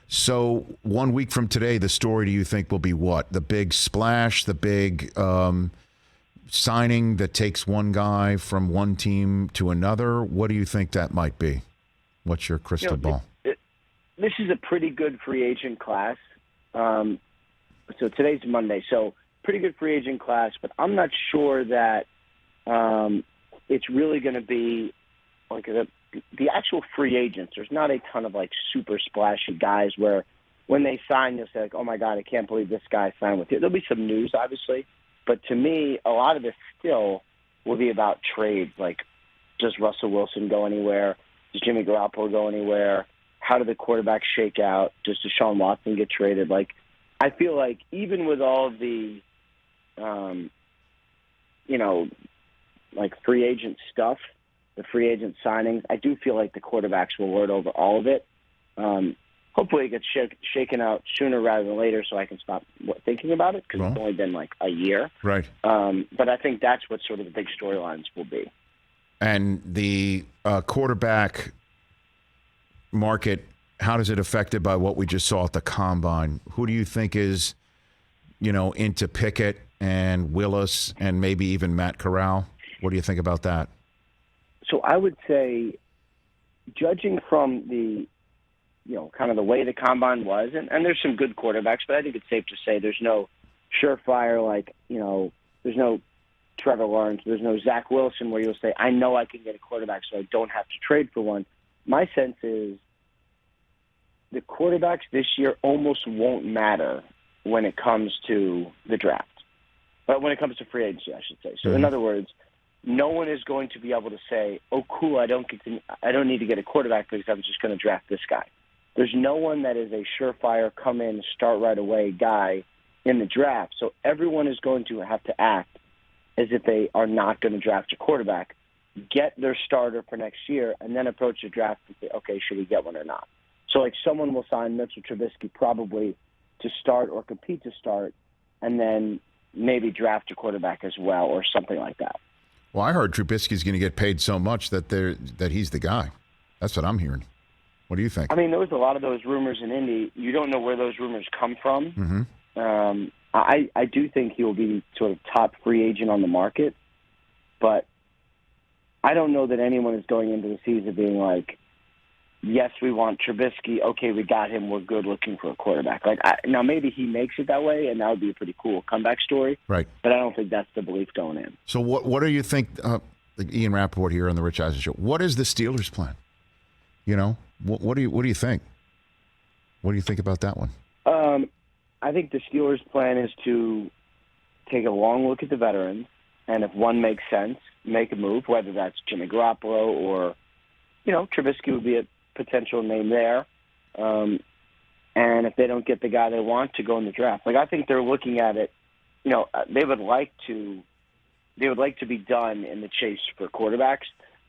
So 1 week from today, the story, do you think, will be what? The big splash, the big signing that takes one guy from one team to another? What do you think that might be? What's your crystal ball? This is a pretty good free agent class. So today's Monday, so pretty good free agent class, but I'm not sure that it's really going to be like the actual free agents. There's not a ton of like super splashy guys where when they sign, you'll say like, oh my God, I can't believe this guy signed with you. There'll be some news, obviously, but to me, a lot of this still will be about trades. Like, does Russell Wilson go anywhere? Does Jimmy Garoppolo go anywhere? How do the quarterbacks shake out? Does Deshaun Watson get traded? Like, I feel like even with all of the, like free agent stuff, the free agent signings, I do feel like the quarterbacks will lord over all of it. Hopefully it gets shaken out sooner rather than later so I can stop thinking about it because it's only been like a year. Right. But I think that's what sort of the big storylines will be. And the quarterback market, how is it affected by what we just saw at the Combine? Who do you think is, into Pickett and Willis and maybe even Matt Corral? What do you think about that? So I would say, judging from the, kind of the way the Combine was, and there's some good quarterbacks, but I think it's safe to say there's no surefire, like, there's no Trevor Lawrence, there's no Zach Wilson where you'll say, I know I can get a quarterback so I don't have to trade for one. My sense is the quarterbacks this year almost won't matter when it comes to the draft. But when it comes to free agency, I should say. So in other words, no one is going to be able to say, oh, cool, I don't need to get a quarterback because I'm just going to draft this guy. There's no one that is a surefire, come in, start right away guy in the draft. So everyone is going to have to act as if they are not going to draft a quarterback, get their starter for next year, and then approach the draft and say, okay, should we get one or not? So, like, someone will sign Mitchell Trubisky probably to start or compete to start, and then maybe draft a quarterback as well or something like that. Well, I heard Trubisky's going to get paid so much that he's the guy. That's what I'm hearing. What do you think? I mean, there was a lot of those rumors in Indy. You don't know where those rumors come from. Mm-hmm. I do think he will be sort of top free agent on the market, but I don't know that anyone is going into the season being like, yes, we want Trubisky. Okay, we got him. We're good looking for a quarterback. Now, maybe he makes it that way, and that would be a pretty cool comeback story. Right. But I don't think that's the belief going in. So what do you think, Ian Rapoport here on the Rich Eisen Show, what is the Steelers' plan? What do you think? What do you think about that one? I think the Steelers' plan is to take a long look at the veterans, and if one makes sense, make a move, whether that's Jimmy Garoppolo or, Trubisky would be a potential name there. And if they don't get the guy they want, to go in the draft. Like, I think they're looking at it, they would like to be done in the chase for quarterbacks,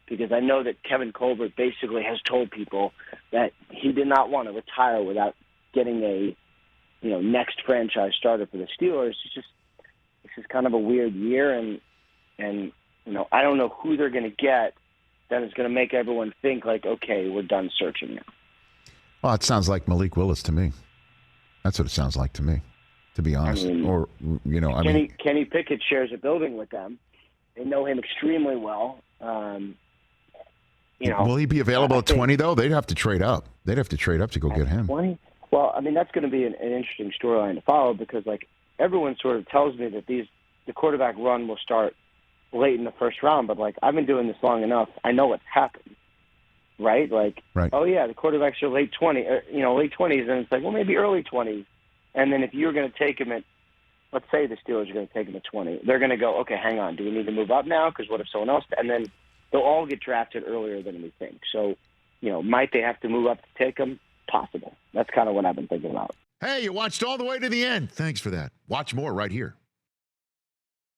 because I know that Kevin Colbert basically has told people that he did not want to retire without getting a, next franchise starter for the Steelers. This is kind of a weird year, and I don't know who they're going to get that is going to make everyone think like, okay, we're done searching now. Well, it sounds like Malik Willis to me. That's what it sounds like to me, to be honest. Kenny Pickett shares a building with them. They know him extremely well. Will he be available at 20, though? They'd have to trade up. They'd have to trade up to go get him. 20? Well, I mean, that's going to be an interesting storyline to follow, because, like, everyone sort of tells me that the quarterback run will start late in the first round, but, like, I've been doing this long enough. I know what's happened, right? Like, right. Oh, yeah, the quarterbacks are late 20s, and it's like, well, maybe early 20s. And then if you're going to take him at, let's say the Steelers are going to take him at 20, they're going to go, okay, hang on, do we need to move up now? Because what if someone else? And then they'll all get drafted earlier than we think. So, might they have to move up to take him? Possible. That's kind of what I've been thinking about. Hey, you watched all the way to the end. Thanks for that. Watch more right here.